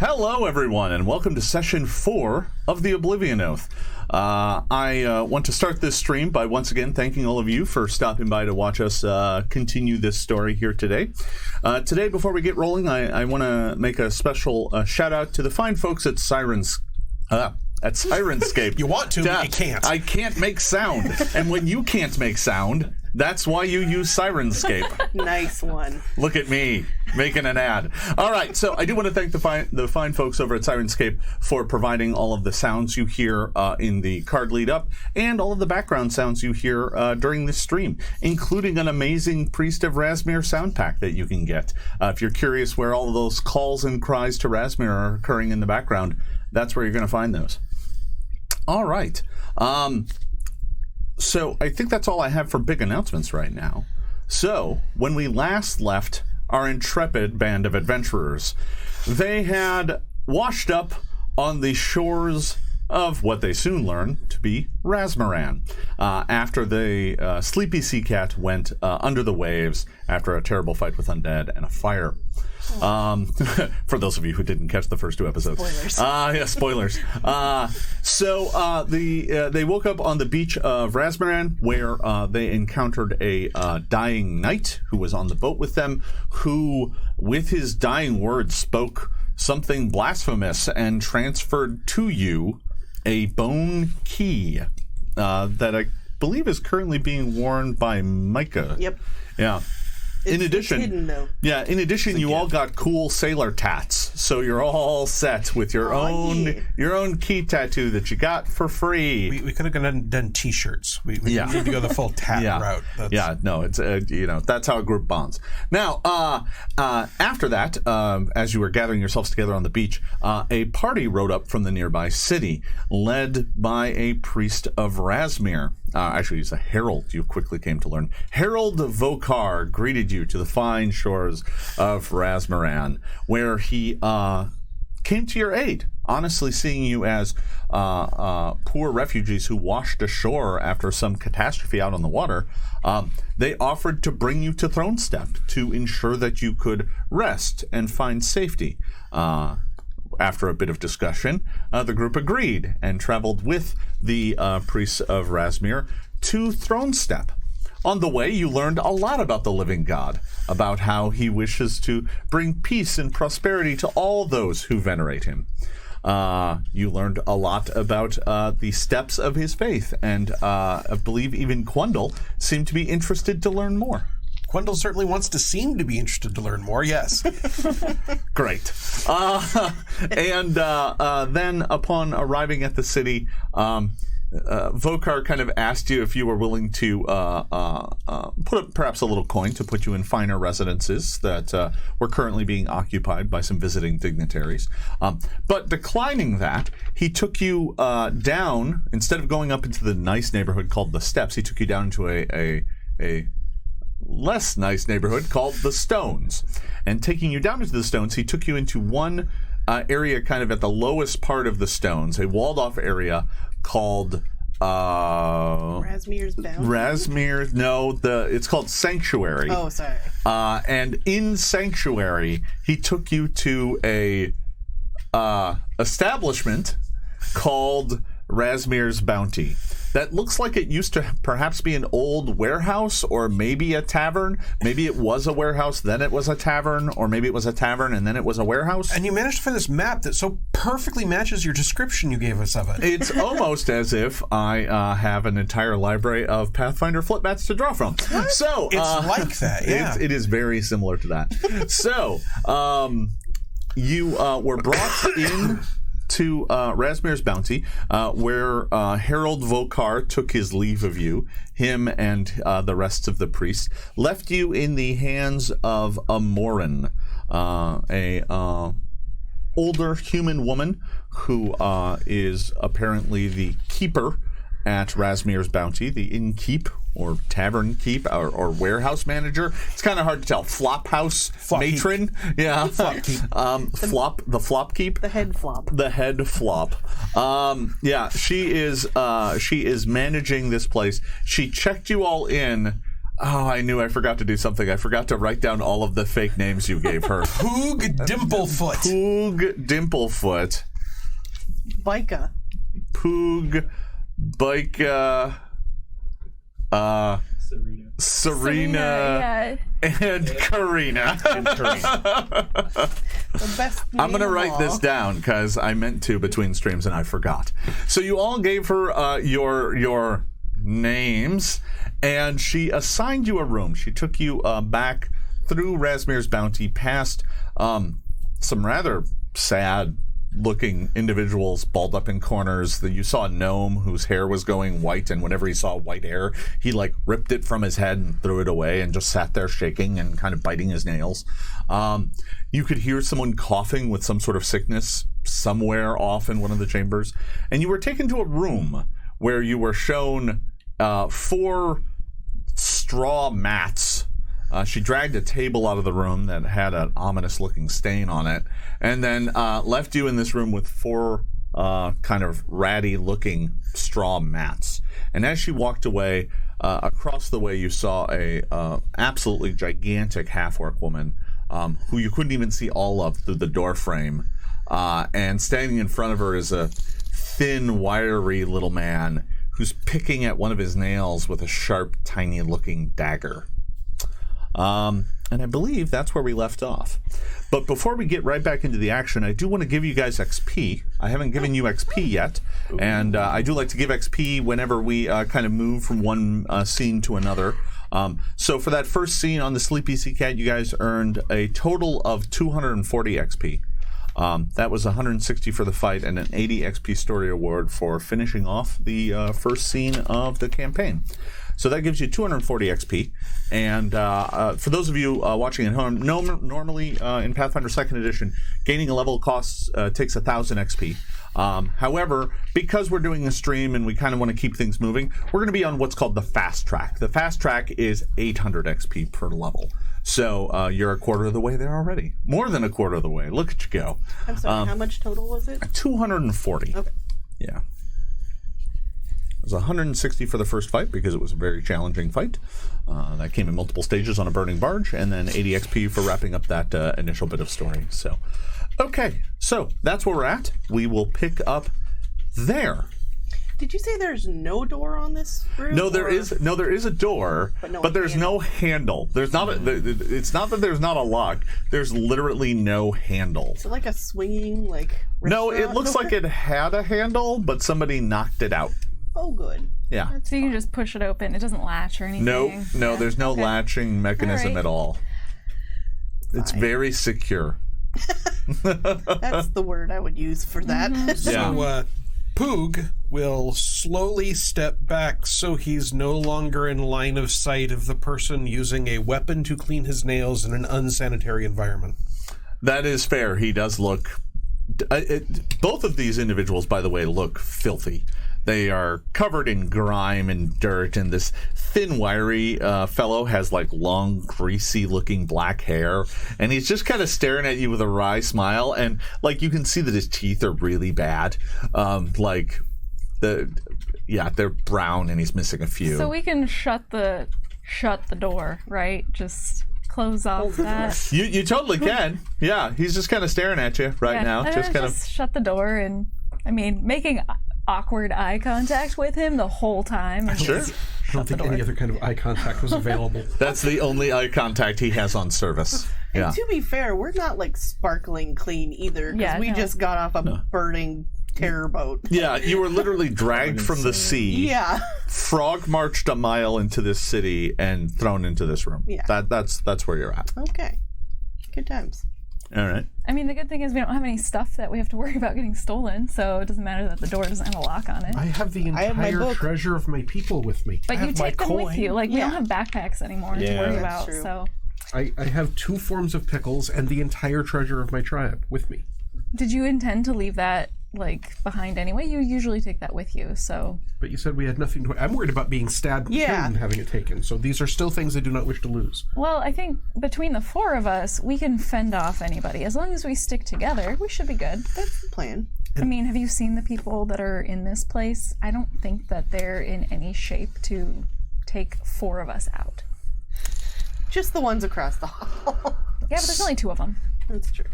Hello, everyone, and welcome to Session 4 of the Oblivion Oath. I want to start this stream by once again thanking all of you for stopping by to watch us continue this story here today. Today, before we get rolling, I want to make a special shout-out to the fine folks at Syrinscape. You want to, but you can't. I can't make sound. And when you can't make sound, that's why you use Syrinscape. Nice one. Look at me, making an ad. All right, so I do want to thank the fine folks over at Syrinscape for providing all of the sounds you hear in the card lead-up and all of the background sounds you hear during this stream, including an amazing Priest of Razmir sound pack that you can get. If you're curious where all of those calls and cries to Razmir are occurring in the background, that's where you're going to find those. All right. So I think that's all I have for big announcements right now. So when we last left our intrepid band of adventurers, they had washed up on the shores of what they soon learned to be Razmiran, after the sleepy sea cat went under the waves after a terrible fight with undead and a fire. For those of you who didn't catch the first two episodes. Spoilers. Yeah, spoilers. So they woke up on the beach of Razmiran, where they encountered a dying knight who was on the boat with them, who, with his dying words, spoke something blasphemous and transferred to you a bone key that I believe is currently being worn by Mikah. Yep. Yeah. In addition, it's hidden, though. Yeah, in addition, you all got cool sailor tats, so you're all set with your own key tattoo that you got for free. We could have done T-shirts. We need to go the full tat route. It's that's how a group bonds. Now, after that, as you were gathering yourselves together on the beach, a party rode up from the nearby city, led by a priest of Razmir. Actually, he's a herald, you quickly came to learn. Herald Vokar greeted you to the fine shores of Razmiran, where he came to your aid, honestly seeing you as poor refugees who washed ashore after some catastrophe out on the water. They offered to bring you to Thronestep to ensure that you could rest and find safety. After a bit of discussion, the group agreed and traveled with the priests of Razmir to Thronestep. On the way, you learned a lot about the living god, about how he wishes to bring peace and prosperity to all those who venerate him. You learned a lot about the steps of his faith, and I believe even Qundle seemed to be interested to learn more. Qundle certainly wants to seem to be interested to learn more, yes. Great. And then upon arriving at the city, Vokar kind of asked you if you were willing to put up perhaps a little coin to put you in finer residences that were currently being occupied by some visiting dignitaries. But declining that, he took you down, instead of going up into the nice neighborhood called the Steps, he took you down into a less nice neighborhood called the Stones. And taking you down into the Stones, he took you into one area kind of at the lowest part of the Stones, a walled-off area called Razmir's Bounty? It's called Sanctuary. Oh, sorry. And in Sanctuary, he took you to a establishment called Razmir's Bounty. That looks like it used to perhaps be an old warehouse, or maybe a tavern. Maybe it was a warehouse, then it was a tavern, or maybe it was a tavern and then it was a warehouse. And you managed to find this map that so perfectly matches your description you gave us of it. It's almost as if I have an entire library of Pathfinder flip mats to draw from. What? So it's like that, yeah. It is very similar to that. So you were brought in to Razmir's Bounty, where Herald Vokar took his leave of you. Him and the rest of the priests left you in the hands of a Morin, a older human woman who is apparently the keeper at Razmir's Bounty, the innkeep or tavern keep or warehouse manager. It's kind of hard to tell. Flophouse matron. Yeah. Flop keep. The flop keep. The head flop. The head flop. Yeah, she is managing this place. She checked you all in Oh, I knew I forgot to do something. I forgot to write down all of the fake names you gave her. Poog Dimplefoot. Poog Dimplefoot. Mikah. Poog Bika. Serena. Yeah. And Carina. The best I'm going to name of write this all. down because I meant to between streams and I forgot. So you all gave her your names, and she assigned you a room. She took you back through Rasmir's Bounty, past some rather sad-looking individuals balled up in corners. You saw a gnome whose hair was going white, and whenever he saw white hair, he ripped it from his head and threw it away and just sat there shaking and kind of biting his nails. You could hear someone coughing with some sort of sickness somewhere off in one of the chambers, and you were taken to a room where you were shown 4 straw mats. She dragged a table out of the room that had an ominous-looking stain on it, and then left you in this room with 4 kind of ratty-looking straw mats. And as she walked away, across the way, you saw a absolutely gigantic half-orc woman who you couldn't even see all of through the door frame. And standing in front of her is a thin, wiry little man who's picking at one of his nails with a sharp, tiny-looking dagger. And I believe that's where we left off. But before we get right back into the action, I do want to give you guys XP. I haven't given you XP yet, and I do like to give XP whenever we kind of move from one scene to another. So for that first scene on the Sleepy Sea Cat, you guys earned a total of 240 XP. That was 160 for the fight and an 80 XP story award for finishing off the first scene of the campaign. So that gives you 240 XP. And for those of you watching at home, normally in Pathfinder Second Edition, gaining a level costs takes 1,000 XP. However, because we're doing a stream and we kind of want to keep things moving, we're going to be on what's called the fast track. The fast track is 800 XP per level. So you're a quarter of the way there already. More than a quarter of the way. Look at you go. I'm sorry, how much total was it? 240. Okay. Yeah. It was 160 for the first fight because it was a very challenging fight. That came in multiple stages on a burning barge, and then 80 XP for wrapping up that initial bit of story. So, okay. So that's where we're at. We will pick up there. Did you say there's no door on this room? No, there is a door, but there's no handle. There's not. It's not that there's not a lock. There's literally no handle. Is it like a swinging No, it restaurant looks door? like it had a handle, but somebody knocked it out. Oh, good. Yeah. So you can just push it open. It doesn't latch or anything. No, there's no latching mechanism All right. at all. It's very secure. That's the word I would use for that. Yeah. So Poog will slowly step back so he's no longer in line of sight of the person using a weapon to clean his nails in an unsanitary environment. That is fair. He does look... both of these individuals, by the way, look filthy. They are covered in grime and dirt, and this thin, wiry fellow has long, greasy-looking black hair, and he's just kind of staring at you with a wry smile, and you can see that his teeth are really bad. They're brown, and he's missing a few. So we can shut the door, right? Just close off that. You totally can. Yeah, he's just kind of staring at you right now. And Just then kind of. shut the door, and making awkward eye contact with him the whole time. And Sure. just I don't think any other kind of eye contact was available. That's the only eye contact he has on service. Yeah. And to be fair, we're not sparkling clean either, because we just got off a burning terror boat. Yeah, you were literally dragged from the sea. Yeah. Frog marched a mile into this city and thrown into this room. Yeah. That's where you're at. Okay. Good times. All right. the good thing is we don't have any stuff that we have to worry about getting stolen, so it doesn't matter that the door doesn't have a lock on it. I have the I have my entire book. treasure of my people with me. But I you have my take them with coin. you. We Yeah. don't have backpacks anymore to Yeah. worry That's about. true. So, I have 2 forms of pickles and the entire treasure of my tribe with me. did you intend to leave that behind anyway? You usually take that with you. So, But you said we had nothing to... I'm worried about being stabbed and Yeah. killed and having it taken. So these are still things I do not wish to lose. well, I think between the 4 of us, we can fend off anybody as long as we stick together. We should be good. That's the plan. Have you seen the people that are in this place? I don't think that they're in any shape to take 4 of us out. Just the ones across the hall. Yeah, but there's only 2 of them. That's true.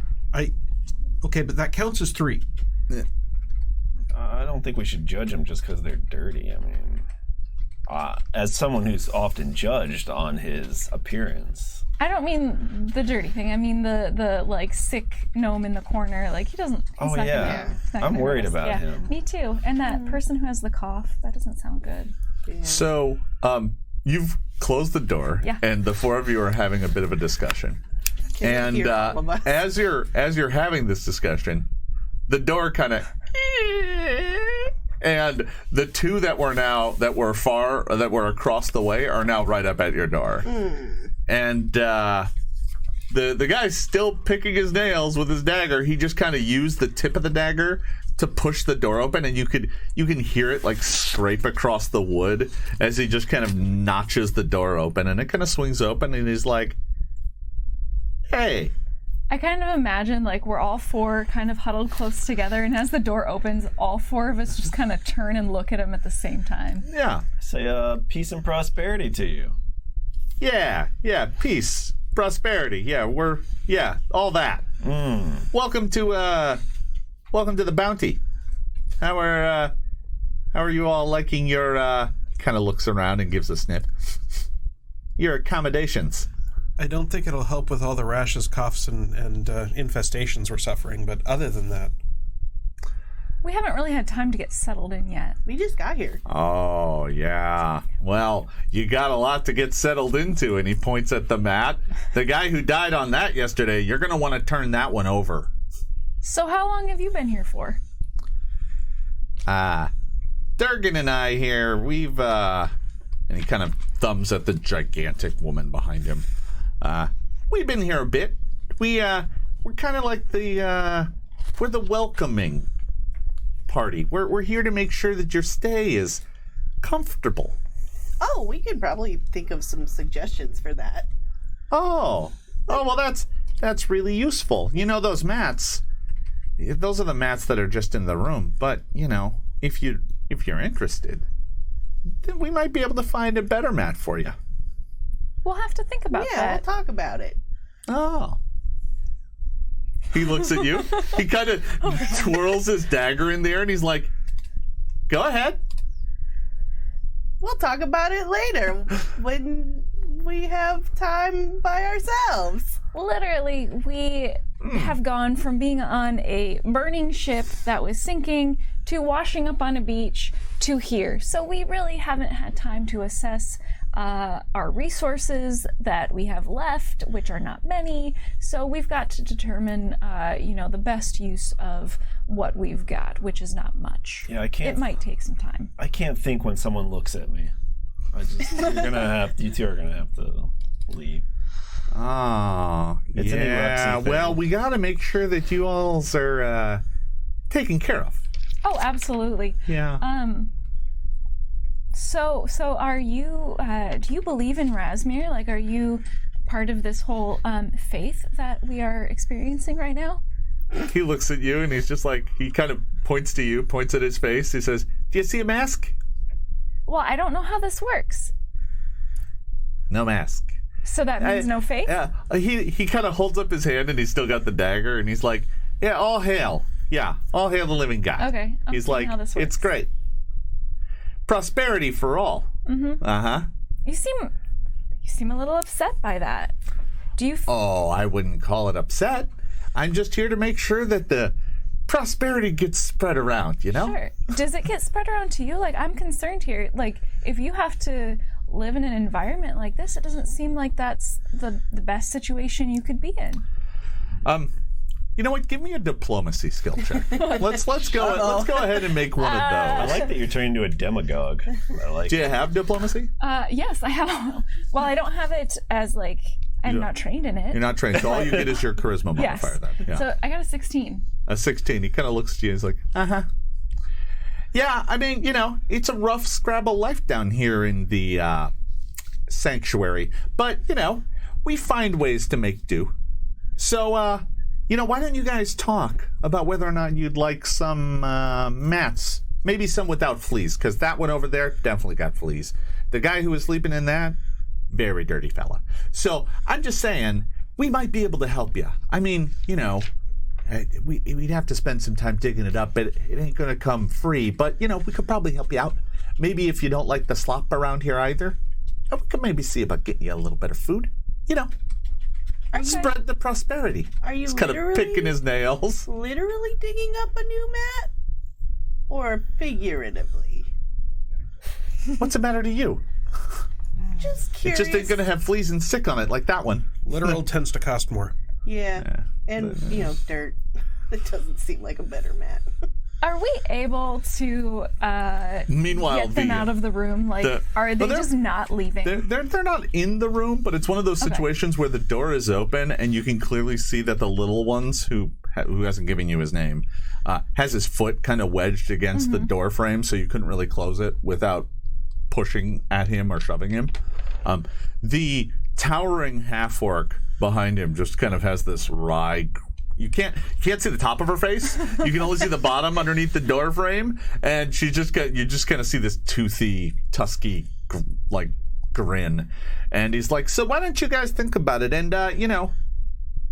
Okay, but that counts as 3. I don't think we should judge them just because they're dirty. I mean, as someone who's often judged on his appearance. I don't mean the dirty thing. I mean the like sick gnome in the corner. Like he's not yeah. I'm worried about him. Me too. And that person who has the cough. That doesn't sound good. Yeah. So, you've closed the door, and the 4 of you are having a bit of a discussion. And as you're having this discussion, the door kind of, and the 2 that were across the way are now right up at your door. And the guy's still picking his nails with his dagger. He just kind of used the tip of the dagger to push the door open, and you can hear it like scrape across the wood as he just kind of notches the door open, and it kind of swings open, and he's like, "Hey." I kind of imagine like we're all 4 kind of huddled close together, and as the door opens, all 4 of us just kind of turn and look at him at the same time. Yeah. Say peace and prosperity to you. Yeah, peace, prosperity. Yeah, all that. Welcome to the bounty. How are you all liking your? Kind of looks around and gives a snip. Your accommodations. I don't think it'll help with all the rashes, coughs, and infestations we're suffering, but other than that... We haven't really had time to get settled in yet. We just got here. Oh, yeah. Well, you got a lot to get settled into, and he points at the mat. The guy who died on that yesterday, you're going to want to turn that one over. So how long have you been here for? Durgan and I here, we've, and he kind of thumbs at the gigantic woman behind him. We've been here a bit. We're kind of like we're the welcoming party. We're here to make sure that your stay is comfortable. Oh, we could probably think of some suggestions for that. Oh, well, that's really useful. You know, those mats, those are the mats that are just in the room. But, you know, if you're interested, then we might be able to find a better mat for you. We'll have to think about that. Yeah, we'll talk about it. Oh. He looks at you. He kind of twirls his dagger in there, and he's like, "Go ahead." We'll talk about it later when we have time by ourselves. Literally, we have gone from being on a burning ship that was sinking to washing up on a beach to here. So we really haven't had time to assess our resources that we have left, which are not many. So we've got to determine, the best use of what we've got, which is not much. Yeah, I can't. It might take some time. I can't think when someone looks at me. You 2 are gonna have to leave. Oh, It's an eruption thing. Well, we got to make sure that you all are taken care of. Oh, absolutely. Yeah. So are you, do you believe in Razmir? Like, are you part of this whole faith that we are experiencing right now? He looks at you and he's just like, he kind of points to you, points at his face. He says, "Do you see a mask?" Well, I don't know how this works. No mask. So that means no faith? Yeah. He kind of holds up his hand and he's still got the dagger and he's like, "Yeah, all hail. Yeah, all hail the living God." Okay. He's like, how this works. "It's great. Prosperity for all." Mm-hmm. Uh-huh. You seem a little upset by that. Do you... Oh, I wouldn't call it upset. I'm just here to make sure that the prosperity gets spread around, you know? Sure. Does it get spread around to you? Like, I'm concerned here. Like, if you have to live in an environment like this, it doesn't seem like that's the best situation you could be in. You know what? Give me a diplomacy skill check. Let's go ahead and make one of I those. like that you're turning into a demagogue. I like Do you have diplomacy? Yes, I have. Well, I don't have it as like I'm not trained in it. You're not trained, so all you get is your charisma modifier then. Yeah. So I got a 16. A 16. He kind of looks at you and he's like, "Uh-huh." Yeah, I mean, it's a rough Scrabble life down here in the sanctuary. But, we find ways to make do. So, why don't you guys talk about whether or not you'd like some mats? Maybe some without fleas, because that one over there definitely got fleas. The guy who was sleeping in that, very dirty fella. So I'm just saying, we might be able to help you. I mean, we'd have to spend some time digging it up, but it ain't going to come free. But, we could probably help you out. Maybe if you don't like the slop around here either, we could maybe see about getting you a little bit of food. Spread the prosperity. Are you He's kind of picking his nails. literally digging up a new mat? Or figuratively? What's the matter to you? Just It curious. just ain't going to have fleas and sick on it like that one. Literal tends to cost more. Yeah. And, dirt. It doesn't seem like a better mat. Are we able to Meanwhile, get them out of the room? Are they just not leaving? They're not in the room, but it's one of those situations where the door is open and you can clearly see that the little ones, who hasn't given you his name, has his foot kind of wedged against the door frame, so you couldn't really close it without pushing at him or shoving him. The towering half-orc behind him just kind of has this wry. You can't see the top of her face. You can only see the bottom underneath the door frame, and you just kind of see this toothy, tusky, grin. And he's like, "So why don't you guys think about it? And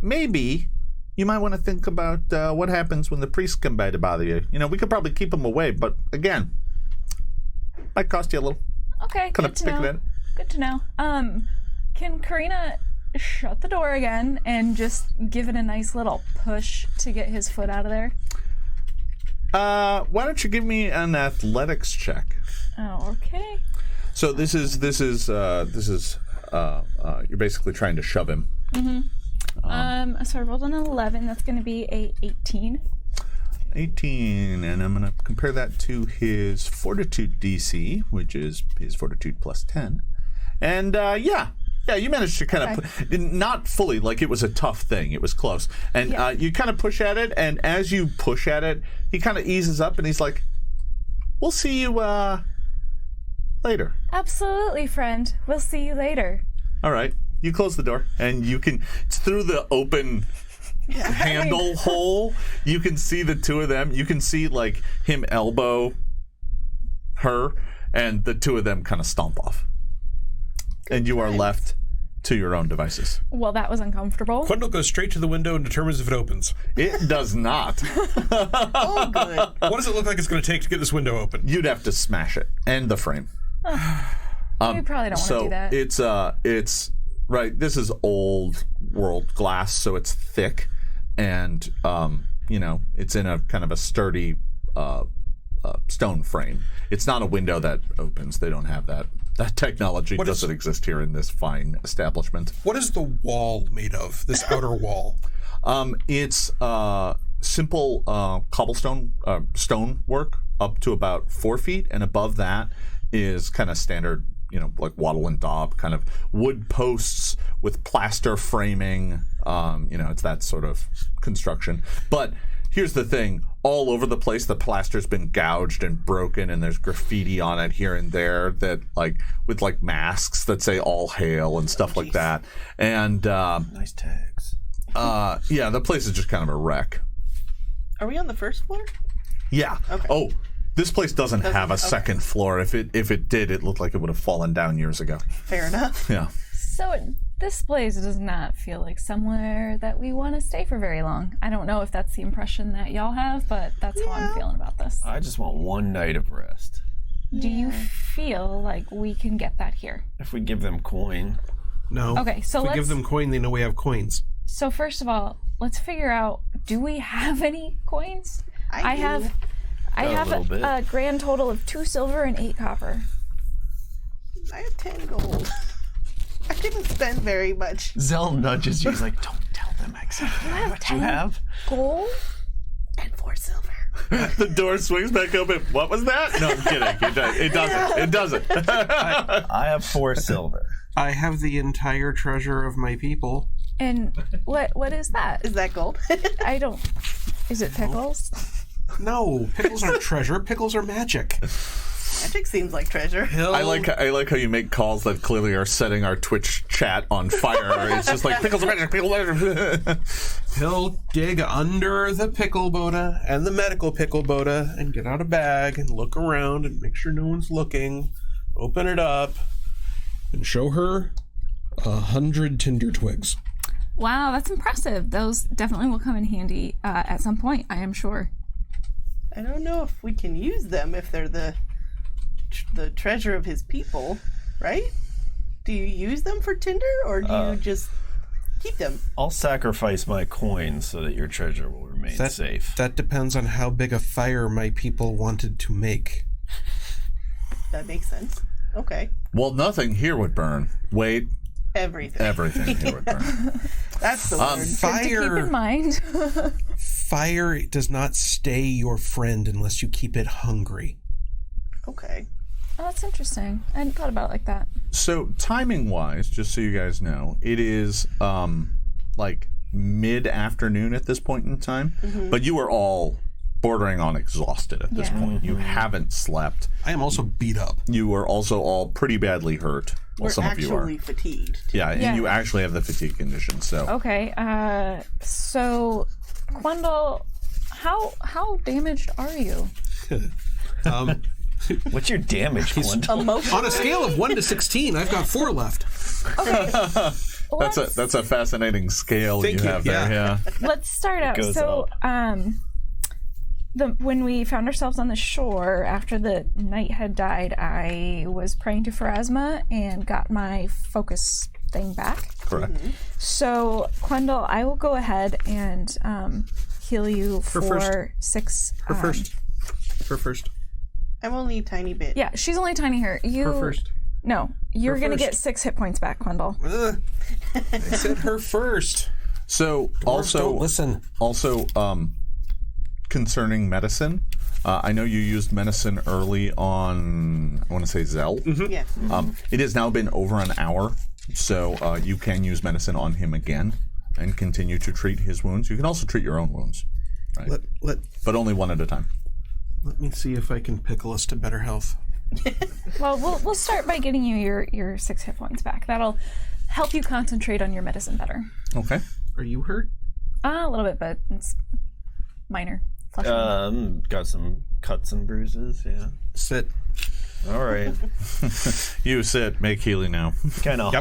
maybe you might want to think about what happens when the priests come by to bother you. We could probably keep them away, but again, might cost you a little." Okay, Kind of picking it. Good to know. Can Carina shut the door again and just give it a nice little push to get his foot out of there? Why don't you give me an athletics check? Oh, okay. So this is you're basically trying to shove him. So I rolled an 11. That's going to be a 18. 18, and I'm going to compare that to his fortitude DC, which is his fortitude plus 10. And yeah, you managed to kind of, not fully, like it was a tough thing. It was close. And you kind of push at it, and as you push at it, he kind of eases up, and he's like, "We'll see you later." Absolutely, friend. We'll see you later. All right. You close the door, and it's through the open handle hole. You can see the two of them. You can see, him elbow her, and the two of them kind of stomp off. And you are left to your own devices. Well, that was uncomfortable. Qundle goes straight to the window and determines if it opens. It does not. Oh, good. What does it look like it's going to take to get this window open? You'd have to smash it and the frame. We probably don't want to do that. It's right. This is old world glass, so it's thick, and it's in a kind of a sturdy stone frame. It's not a window that opens. They don't have that. That technology doesn't exist here in this fine establishment. What is the wall made of, this outer wall? It's simple cobblestone stonework up to about 4 feet, and above that is kind of standard, like wattle and daub, kind of wood posts with plaster framing. It's that sort of construction. But here's the thing. All over the place, the plaster's been gouged and broken, and there's graffiti on it here and there that, with masks that say "All Hail" and stuff like that. And Nice tags. the place is just kind of a wreck. Are we on the first floor? Yeah. Okay. Oh, this place doesn't have a second floor. If it did, it looked like it would have fallen down years ago. Fair enough. Yeah. So this place does not feel like somewhere that we want to stay for very long. I don't know if that's the impression that y'all have, but that's how I'm feeling about this. I just want one night of rest. Do you feel like we can get that here? If we give them coin. No. Okay, so if we give them coin, they know we have coins. So first of all, let's figure out, do we have any coins? I have a grand total of 2 silver and 8 copper. I have 10 gold. I didn't spend very much. Zell nudges you. He's like, "Don't tell them exactly what you have." Gold? And 4 silver. The door swings back open. What was that? No, I'm kidding. It doesn't. It doesn't. I have 4 silver. I have the entire treasure of my people. And what is that? Is that gold? I don't... Is it pickles? No, pickles aren't treasure. Pickles are magic. Magic seems like treasure. I like how you make calls that clearly are setting our Twitch chat on fire. It's just like pickles are magic, pickles are magic. He'll dig under the pickle boda and the medical pickle boda and get out a bag and look around and make sure no one's looking. Open it up and show her 100 tinder twigs. Wow, that's impressive. Those definitely will come in handy at some point, I am sure. I don't know if we can use them if they're the treasure of his people, right? Do you use them for tinder, or do you just keep them? I'll sacrifice my coins so that your treasure will remain safe. That depends on how big a fire my people wanted to make. That makes sense. Okay. Well, nothing here would burn. Wait. Everything here would burn. That's the word. Good to keep in mind. Fire does not stay your friend unless you keep it hungry. Okay. Oh, that's interesting. I hadn't thought about it like that. So timing-wise, just so you guys know, it is like mid-afternoon at this point in time, but you are all bordering on exhausted at this point. You haven't slept. I am also beat up. You are also all pretty badly hurt. Well, We're some of you are. actually fatigued. Yeah, and you actually have the fatigue condition. So Okay, so Qundle, how damaged are you? What's your damage, Qundle? Emotional. On a scale of 1 to 16, I've got 4 left. Okay. that's a fascinating scale Thank you you. have there. Yeah. Let's start out. goes So, when we found ourselves on the shore after the night had died, I was praying to Pharasma and got my focus thing back. Correct. So, Qundle, I will go ahead and heal you for first. 6. Her first. I'm only a tiny bit. Yeah, she's only tiny here. You. Her first. No, you're Her gonna first. get 6 hit points back, Qundle. I said her first. So Dwarves don't listen. Also, concerning medicine, I know you used medicine early on. I want to say Zell. Yeah. It has now been over an hour, so you can use medicine on him again and continue to treat his wounds. You can also treat your own wounds, right? But only one at a time. Let me see if I can pickle us to better health. Well, we'll start by getting you your 6 hit points back. That'll help you concentrate on your medicine better. Okay. Are you hurt? A little bit, but it's minor. Flesh wound. Got some cuts and bruises, yeah. Sit. All right. You sit, make healing now. Kind of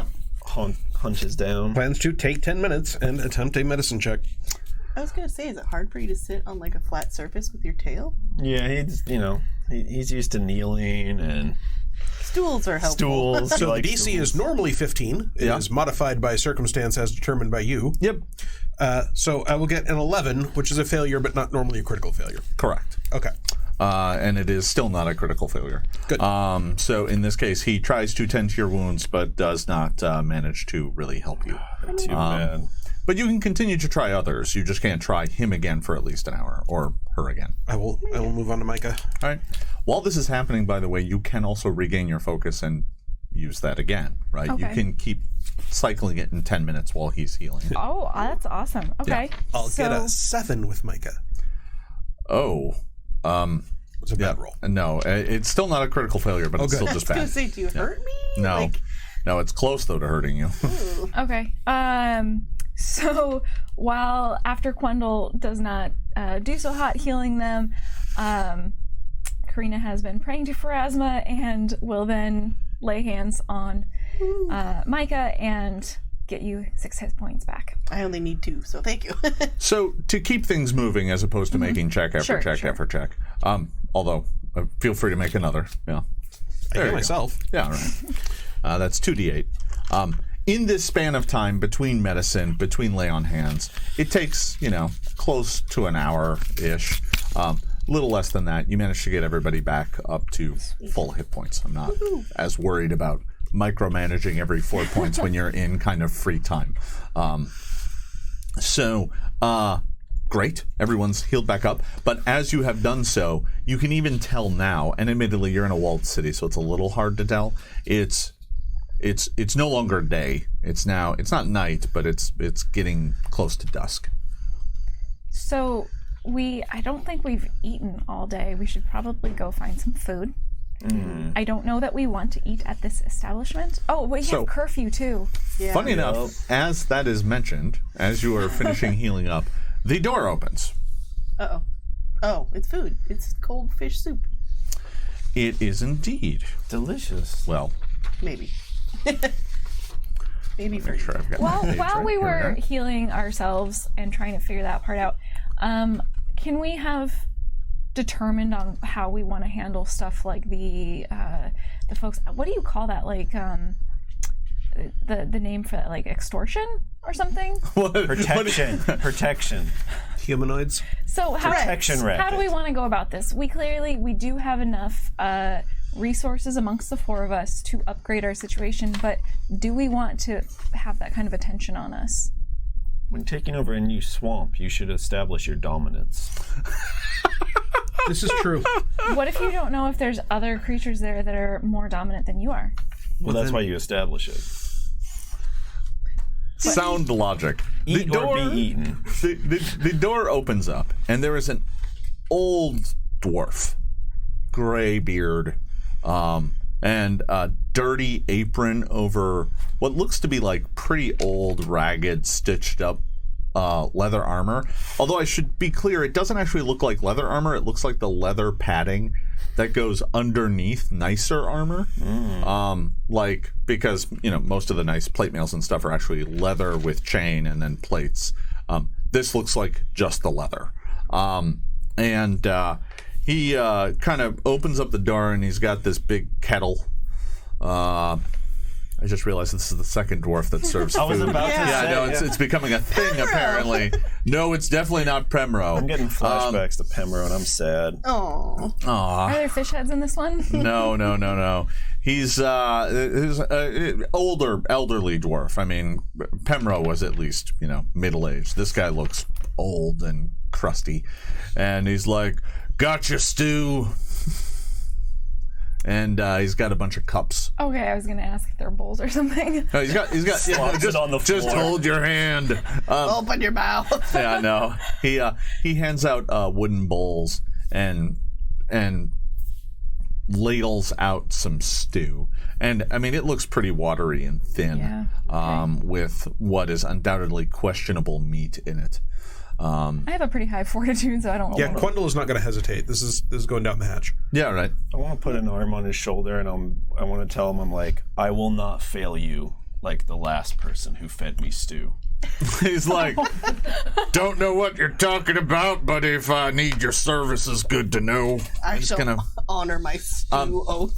hunches down. Plans to take 10 minutes and attempt a medicine check. I was gonna say, is it hard for you to sit on like a flat surface with your tail? Yeah, he's used to kneeling and Stools are helpful. stools. So the DC is normally 15. It is modified by circumstance as determined by you. Yep. So I will get an 11, which is a failure, but not normally a critical failure. Correct. Okay. And it is still not a critical failure. Good. So in this case, he tries to tend to your wounds, but does not manage to really help you. Too bad. But you can continue to try others. You just can't try him again for at least an hour, or her again. I will move on to Mikah. All right. While this is happening, by the way, you can also regain your focus and use that again, right? You Okay. can keep cycling it in 10 minutes while he's healing. Oh, that's awesome. Okay. I'll get a 7 with Mikah. Oh. It was a bad roll. No, it's still not a critical failure, but it's good. still just I was bad. gonna say, do you hurt me? No. Like, No, it's close, though, to hurting you. Okay. So while after Qundle does not do so hot healing them, Carina has been praying to Pharasma and will then lay hands on Mikah and get you 6 hit points back. I only need 2, so thank you. So, to keep things moving as opposed to making check after Sure, check sure. after check, although feel free to make another. Yeah. I hear myself. Yeah, right. That's 2d8. In this span of time between medicine, between lay on hands, it takes, close to an hour-ish. Little less than that. You manage to get everybody back up to full hit points. I'm not as worried about micromanaging every 4 points when you're in kind of free time. Great. Everyone's healed back up. But as you have done so, you can even tell now, and admittedly you're in a walled city, so it's a little hard to tell. It's no longer day. It's not night, but it's getting close to dusk. So I don't think we've eaten all day. We should probably go find some food. I don't know that we want to eat at this establishment. Oh, we have curfew too. Yeah. Funny enough, as that is mentioned, as you are finishing healing up, the door opens. Uh-oh. Oh, it's food. It's cold fish soup. It is indeed. Delicious. Well, Maybe. Maybe for Make sure I've got my page While right. we Here were are. healing ourselves and trying to figure that part out, can we have determined on how we want to handle stuff like the folks? What do you call that? Like the name for that, like extortion or something? Protection. Humanoids. So Protection how do we racket. want to go about this? We do have enough resources amongst the four of us to upgrade our situation, but do we want to have that kind of attention on us? When taking over a new swamp, you should establish your dominance. This is true. What if you don't know if there's other creatures there that are more dominant than you are? Well, that's why you establish it. Sound logic. Eat or be eaten. The door opens up, and there is an old dwarf, gray beard, and a dirty apron over what looks to be like pretty old, ragged, stitched up leather armor. Although I should be clear, it doesn't actually look like leather armor. It looks like the leather padding that goes underneath nicer armor. Like, because, most of the nice plate mails and stuff are actually leather with chain and then plates. This looks like just the leather. And he kind of opens up the door, and he's got this big kettle. I just realized this is the second dwarf that serves food. I was about to Yeah, say. no, it's becoming a thing, apparently. No, it's definitely not Premro. I'm getting flashbacks to Pembroke, and I'm sad. Oh. Aw. Are there fish heads in this one? No. He's older, elderly dwarf. I mean, Pemro was at least, middle-aged. This guy looks old and crusty. And he's like, "Gotcha, stew." And he's got a bunch of cups. Okay, I was gonna ask if they're bowls or something. No, he's got Slops it on the just floor. hold your hand. Open your mouth. Yeah, no. He hands out wooden bowls and ladles out some stew. And I mean, it looks pretty watery and thin, Yeah, with what is undoubtedly questionable meat in it. I have a pretty high fortitude, so I don't. Yeah, Qundle is not going to hesitate. This is going down the hatch. Yeah, right. I want to put an arm on his shoulder, and I want to tell him, I'm like, I will not fail you like the last person who fed me stew. He's like, "Don't know what you're talking about, but if I need your services, good to know." I shall gonna honor my stew oath.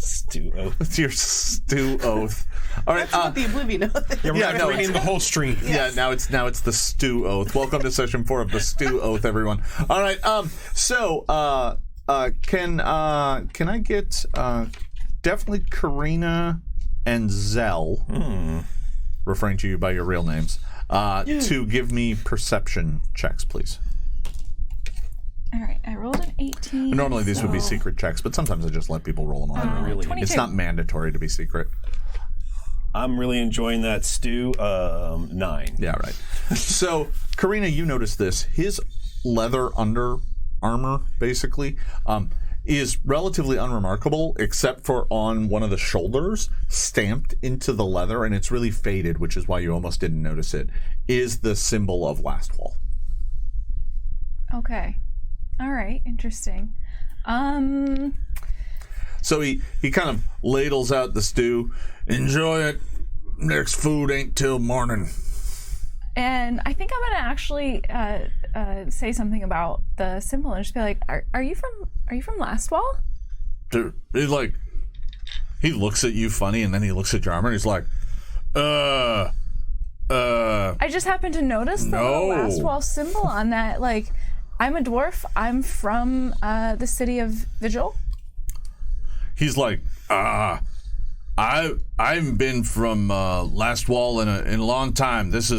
Stew oath. Your stew oath. All right. That's what the Oblivion Oath. Yeah, we're Yeah, not no, reading the whole stream. Yeah, now it's the stew oath. Welcome to session 4 of the stew oath, everyone. All right. So can I get definitely Carina and Zell, referring to you by your real names, to give me perception checks, please. All right, I rolled an 18. Normally these would be secret checks, but sometimes I just let people roll them on. really- 22. It's not mandatory to be secret. I'm really enjoying that stew. 9. Yeah, right. So, Carina, you notice this. His leather under armor, basically, is relatively unremarkable, except for on one of the shoulders, stamped into the leather, and it's really faded, which is why you almost didn't notice it, is the symbol of Lastwall. Okay. All right. Interesting. So he kind of ladles out the stew. "Enjoy it. Next food ain't till morning." And I think I'm gonna actually say something about the symbol and just be like, "Are you from Lastwall?" He's like, he looks at you funny, and then he looks at your armor, and he's like, I just happened to notice the little No. Lastwall symbol on that. Like, I'm a dwarf. I'm from the city of Vigil. He's like, I've been from Lastwall in a long time. This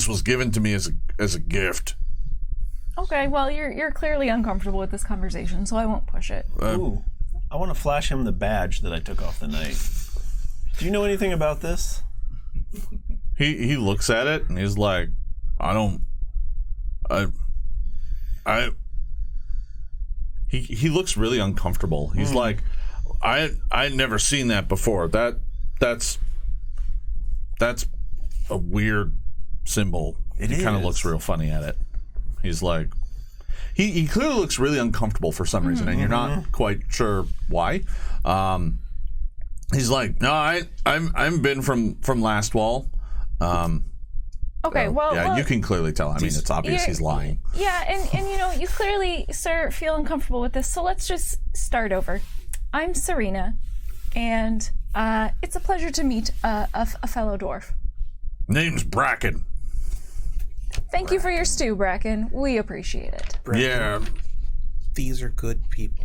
was given to me as a gift." Okay, well, you're clearly uncomfortable with this conversation, so I won't push it. Ooh. I want to flash him the badge that I took off the knight. Do you know anything about this? He looks at it and he's like, He looks really uncomfortable. He's like, I'd never seen that before. That's a weird symbol. He kind of is. looks real funny at it. He's like, he clearly looks really uncomfortable for some reason, and you're not quite sure why. He's like, no, I'm been from Last Wall. Okay, well, you can clearly tell. I mean, it's obvious he's lying. Yeah, and you clearly, sir, feel uncomfortable with this, so let's just start over. I'm Serena, and it's a pleasure to meet a fellow dwarf. Name's Bracken. Thank you for your stew, Bracken. We appreciate it. Bracken, Yeah. these are good people.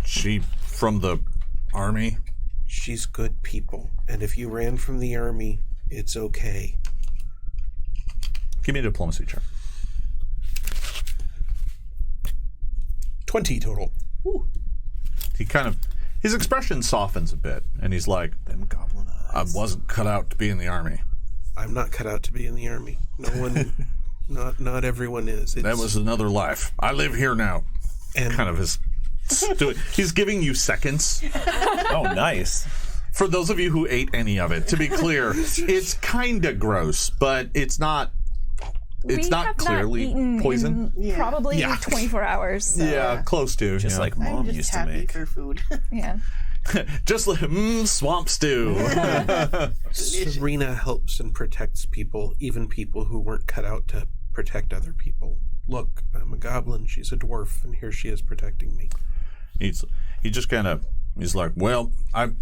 She from the army? She's good people, and if you ran from the army, it's okay. Give me a diplomacy check. 20 total. Ooh. His expression softens a bit, and he's like, Them goblin eyes. I wasn't cut out to be in the army. I'm not cut out to be in the army. No one, not everyone is. That was another life. I live here now. and Kind of his... He's giving you seconds. Oh, nice. For those of you who ate any of it, to be clear, it's kind of gross, but it's not clearly poison. Probably 24 hours. So. Yeah, close to. Just like I'm Mom just used to happy make. for food. Yeah. Just like swamp stew. Serena helps and protects people, even people who weren't cut out to protect other people. Look, I'm a goblin, she's a dwarf, and here she is protecting me. He just kind of, he's like, well, none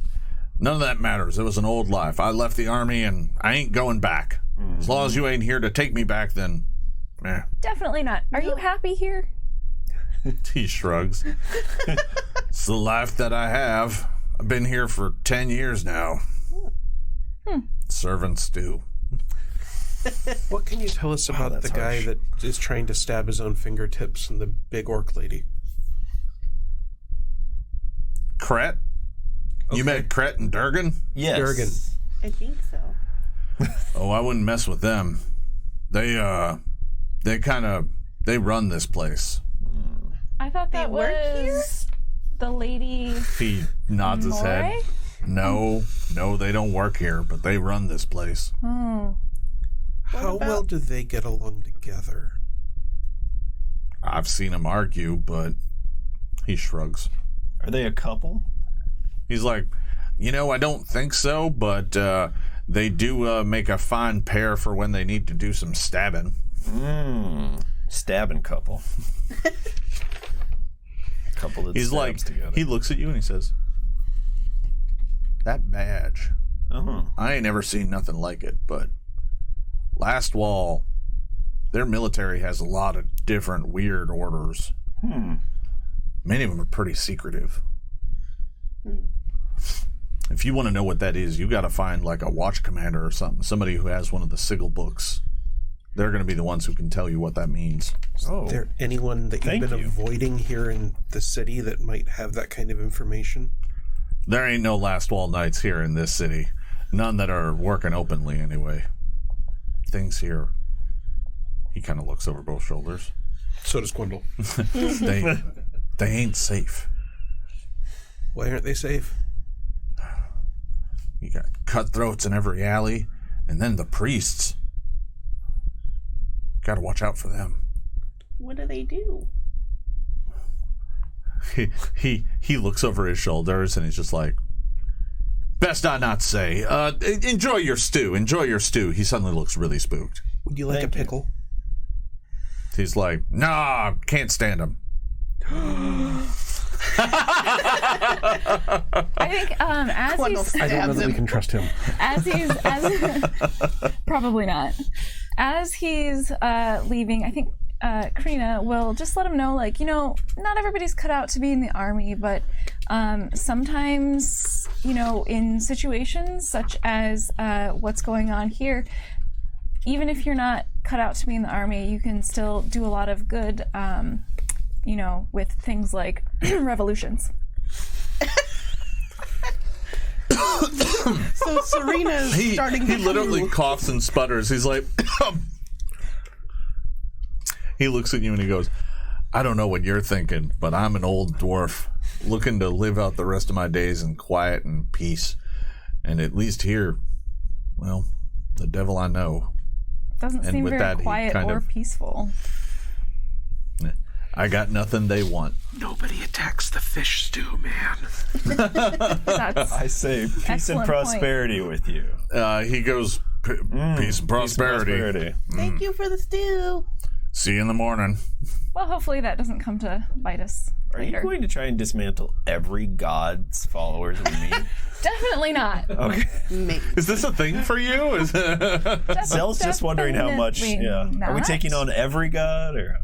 of that matters. It was an old life. I left the army and I ain't going back. As long as you ain't here to take me back, then, Definitely not. Are you happy here? He shrugs. It's the life that I have. I've been here for 10 years now. Serving stew. What can you tell us about that's the guy harsh. that is trying to stab his own fingertips and the big orc lady? Kret? You met Kret and Durgan? Yes. Durgan. I think so. Oh, I wouldn't mess with them. They run this place. I thought that work here? was the lady. He nods his head. Moray? No, they don't work here, but they run this place. Oh. How well do they get along together? I've seen them argue, but he shrugs. Are they a couple? He's like, I don't think so, but they do make a fine pair for when they need to do some stabbing. Stabbing couple. Couple that He's stabs like, together. he looks at you and he says, that badge. I ain't never seen nothing like it, but Last Wall, their military has a lot of different weird orders. Many of them are pretty secretive. If you want to know what that is, you got to find like a watch commander or something, somebody who has one of the sigil books. They're going to be the ones who can tell you what that means. Oh. Is there anyone that you've Thank been you. avoiding here in the city that might have that kind of information? There ain't no Last Wall Knights here in this city. None that are working openly, anyway. Things here. He kind of looks over both shoulders. So does Qundle. They ain't safe. Why aren't they safe? You got cutthroats in every alley, and then the priests. Got to watch out for them. What do they do? He looks over his shoulders and he's just like, best I not say. Enjoy your stew. Enjoy your stew. He suddenly looks really spooked. Would you like Thank a you. pickle? He's like, nah, can't stand him. I think as he's I don't know that we can trust him. probably not. As he's leaving, I think Carina will just let him know, like, not everybody's cut out to be in the army, but sometimes, in situations such as what's going on here, even if you're not cut out to be in the army, you can still do a lot of good, with things like revolutions. So Serena's starting to He literally coughs and sputters. He's like, he looks at you and he goes, I don't know what you're thinking, but I'm an old dwarf looking to live out the rest of my days in quiet and peace. And at least here, well, the devil I know. Doesn't And seem with very that, he quiet kind or of- peaceful. I got nothing they want. Nobody attacks the fish stew, man. That's I say peace and Excellent prosperity with you. He goes, peace and prosperity. Thank you for the stew. See you in the morning. well, hopefully that doesn't come to bite us Are you later. going to try and dismantle every god's followers we meet? Definitely not. Okay. Maybe. Is this a thing for you? Is Zell's just wondering how much. Definitely Yeah. Are we not. taking on every god or?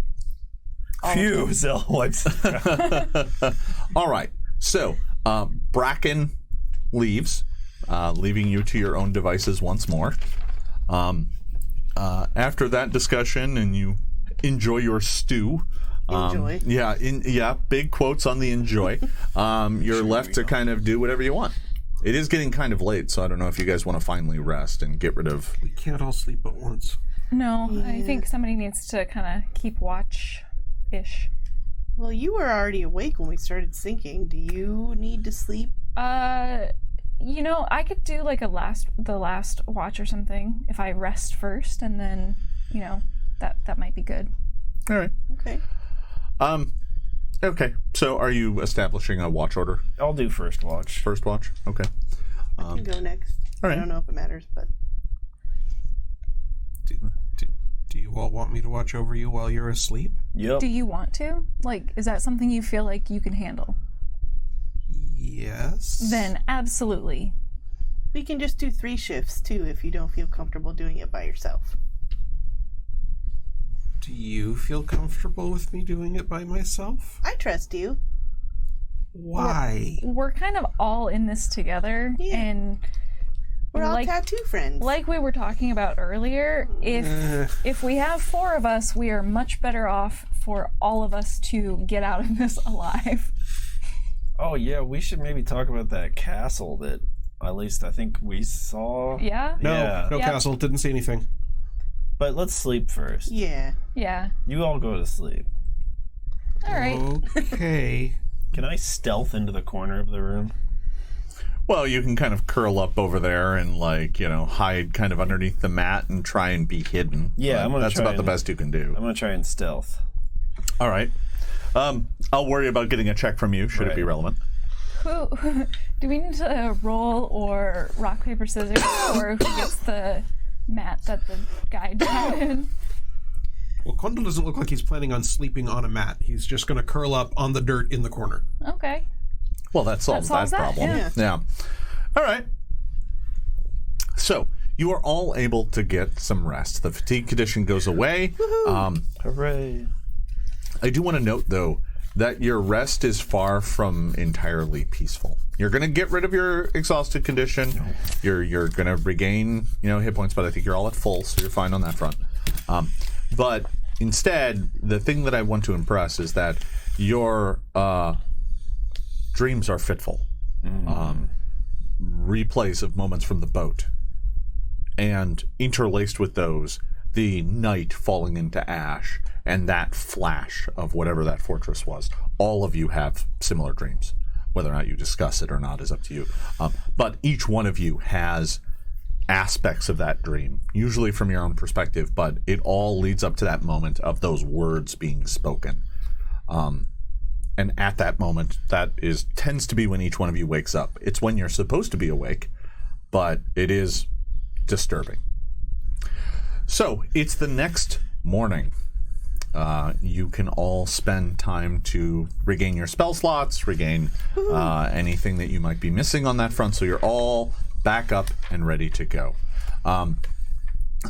Phew, Zell wipes. All right. So, Bracken leaves, leaving you to your own devices once more. After that discussion, and you enjoy your stew. Enjoy. Yeah, big quotes on the enjoy. You're left to kind of do whatever you want. It is getting kind of late, so I don't know if you guys want to finally rest and get rid of... We can't all sleep at once. No, I think somebody needs to kind of keep watch-ish. Well, you were already awake when we started sinking. Do you need to sleep? You know, I could do like the last watch or something if I rest first, and then, you know, that might be good. All right. Okay. Okay. So are you establishing a watch order? I'll do first watch. First watch? Okay. I can go next. all right. I don't know if it matters, but Do you all want me to watch over you while you're asleep? Yep. Do you want to? Like, is that something you feel like you can handle? Yes. Then absolutely. we can just do 3 shifts too if you don't feel comfortable doing it by yourself. Do you feel comfortable with me doing it by myself? I trust you. Why? We're kind of all in this together, Yeah. and We're all like- tattoo friends. like we were talking about earlier, if we have 4 of us, we are much better off for all of us to get out of this alive. Oh yeah, we should maybe talk about that castle that at least I think we saw. Yeah? No, Yeah. no Yep. castle. Didn't see anything. But let's sleep first. Yeah. Yeah. You all go to sleep. All right. Okay. Can I stealth into the corner of the room? Well, you can kind of curl up over there and, like, you know, hide kind of underneath the mat and try and be hidden. Yeah, But I'm gonna that's try about the and- best you can do. I'm gonna try and stealth. All right. I'll worry about getting a check from you, should it be Right. relevant. Who do we need to roll or rock, paper, scissors for who gets the mat that the guy died in? Well, Qundle doesn't look like he's planning on sleeping on a mat. He's just going to curl up on the dirt in the corner. Okay. Well, that solves that solves that, problem. yeah. All right. So, you are all able to get some rest. The fatigue condition goes away. Hooray! I do want to note, though, that your rest is far from entirely peaceful. You're going to get rid of your exhausted condition. You're going to regain, hit points, but I think you're all at full, so you're fine on that front. But instead, the thing that I want to impress is that your dreams are fitful. Replays of moments from the boat. And interlaced with those, the night falling into ash and that flash of whatever that fortress was. All of you have similar dreams. Whether or not you discuss it or not is up to you. But each one of you has aspects of that dream, usually from your own perspective, but it all leads up to that moment of those words being spoken. And at that moment, that tends to be when each one of you wakes up. It's when you're supposed to be awake, but it is disturbing. So, it's the next morning. You can all spend time to regain your spell slots, regain anything that you might be missing on that front, so you're all back up and ready to go.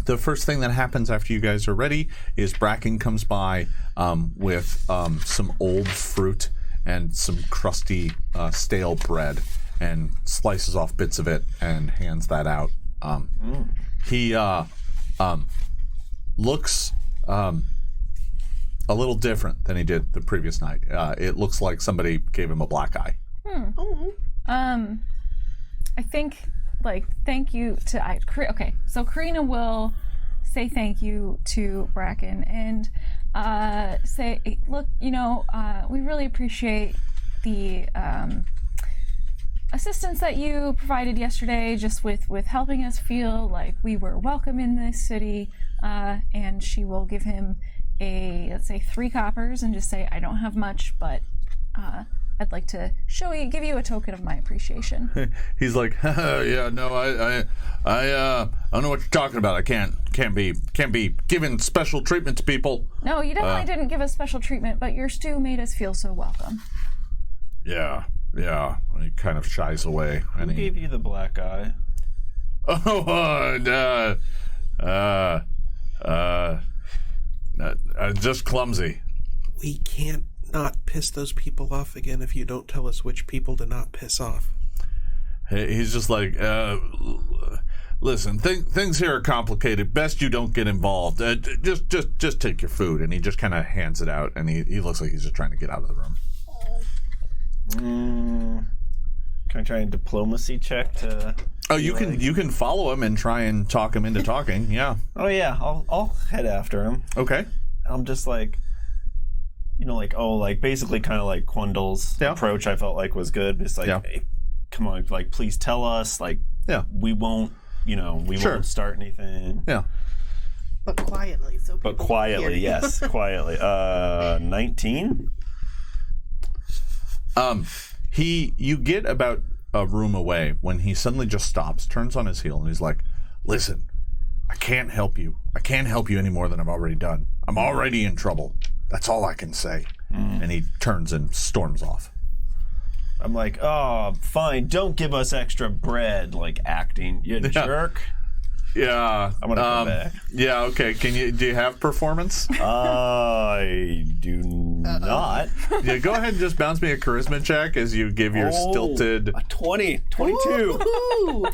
The first thing that happens after you guys are ready is Bracken comes by with some old fruit and some crusty, stale bread and slices off bits of it and hands that out. He looks a little different than he did the previous night. It looks like somebody gave him a black eye. Oh. I think, thank you to okay. So Carina will say thank you to Bracken and say, look, we really appreciate the assistance that you provided yesterday, just with helping us feel like we were welcome in this city. And she will give him let's say 3 coppers and just say, I don't have much, but I'd like to give you a token of my appreciation. He's like, yeah, no, I don't know what you're talking about. I can't be giving special treatment to people. No, you definitely didn't give us special treatment, but your stew made us feel so welcome. Yeah. And he kind of shies away. Who gave you the black eye? Just clumsy. We can't not piss those people off again if you don't tell us which people to not piss off. He's just like, listen, things here are complicated. Best you don't get involved. Just take your food. And he just kind of hands it out, and he looks like he's just trying to get out of the room. Can I try a diplomacy check to? Oh, you can follow him and try and talk him into talking. Yeah. Oh yeah, I'll head after him. Okay. I'm just like, basically kind of like Qundle's approach. I felt like was good. It's like, hey, come on, like please tell us. Like, we won't, won't start anything. Yeah. But quietly, so. But quietly, yes, quietly. 19. You get about a room away when he suddenly just stops, turns on his heel, and he's like, listen, I can't help you. I can't help you any more than I've already done. I'm already in trouble. That's all I can say. And he turns and storms off. I'm like, oh, fine, don't give us extra bread, like acting, you jerk. Yeah. I'm gonna come back. Yeah, okay. Do you have performance? I do not. Yeah, go ahead and just bounce me a charisma check as you give your stilted... A 22. Ooh.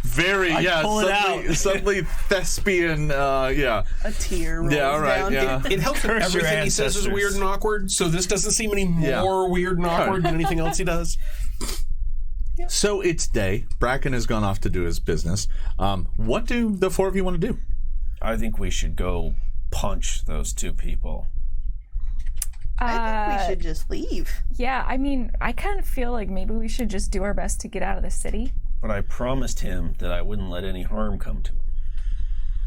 Very, pull it out. Suddenly thespian, A tear rolls down. Yeah. It helps that Curse your everything he says is ancestors. weird and awkward, so this doesn't seem any more weird and awkward than anything else he does. So it's day. Bracken has gone off to do his business. What do the 4 of you want to do? I think we should go punch those 2 people. I think we should just leave. Yeah, I mean, I kind of feel like maybe we should just do our best to get out of the city. But I promised him that I wouldn't let any harm come to him.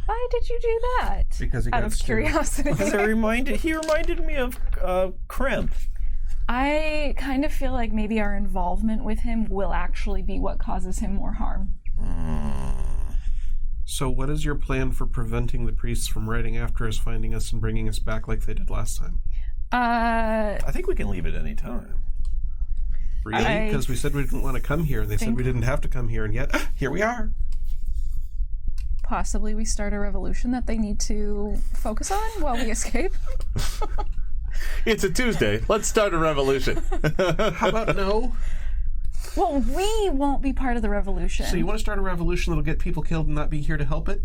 Why did you do that? Because he out got of scared. curiosity. Because he reminded me of Crimp. I kind of feel like maybe our involvement with him will actually be what causes him more harm. So what is your plan for preventing the priests from riding after us, finding us, and bringing us back like they did last time? I think we can leave at any time. Really? Because we said we didn't want to come here, and they said we didn't have to come here, and yet here we are. Possibly we start a revolution that they need to focus on while we escape. It's a Tuesday. Let's start a revolution. How about no? Well, we won't be part of the revolution. So you want to start a revolution that'll get people killed and not be here to help it?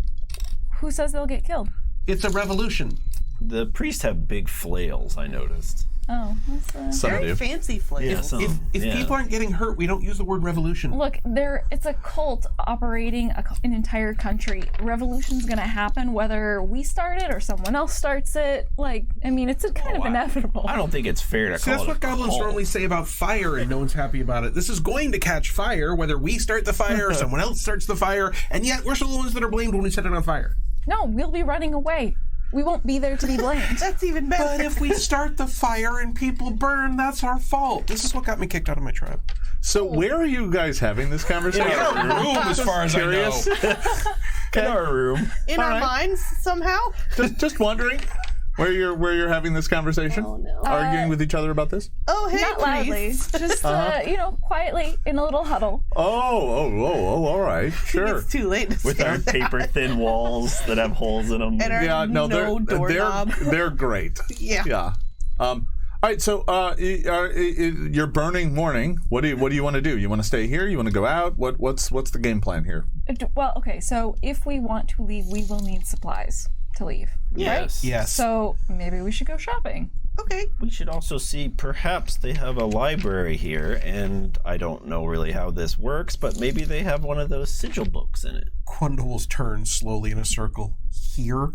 Who says they'll get killed? It's a revolution. The priests have big flails, I noticed. Oh, that's Some Very do. fancy flavor. Yeah, If people aren't getting hurt, we don't use the word revolution. Look, it's a cult operating an entire country. Revolution's gonna happen whether we start it or someone else starts it. Like, I mean, it's kind of inevitable. I don't think it's fair to See, call that's it what a goblins cult. normally say about fire, and no one's happy about it. This is going to catch fire, whether we start the fire or someone else starts the fire, and yet we're still the ones that are blamed when we set it on fire. No, we'll be running away. We won't be there to be blamed. That's even better. But if we start the fire and people burn, that's our fault. This is what got me kicked out of my tribe. So where are you guys having this conversation? In our room, as far as Curious? I know. In our room. In our minds, somehow? Just wondering where you're having this conversation. Oh, no. Arguing with each other about this. Oh, hey, Not loudly, priests. just quietly in a little huddle. Oh, all right, sure. It's too late to With our say that. paper thin walls that have holes in them. And our Yeah, no, doorknob. they're great. Yeah. All right, so you're burning morning. What do you want to do? You want to stay here? You want to go out? What's the game plan here? Well, okay, so if we want to leave, we will need supplies to leave. Yes. Yes. So maybe we should go shopping. Okay. We should also see, perhaps they have a library here, and I don't know really how this works, but maybe they have one of those sigil books in it. Qundle will turn slowly in a circle. Here?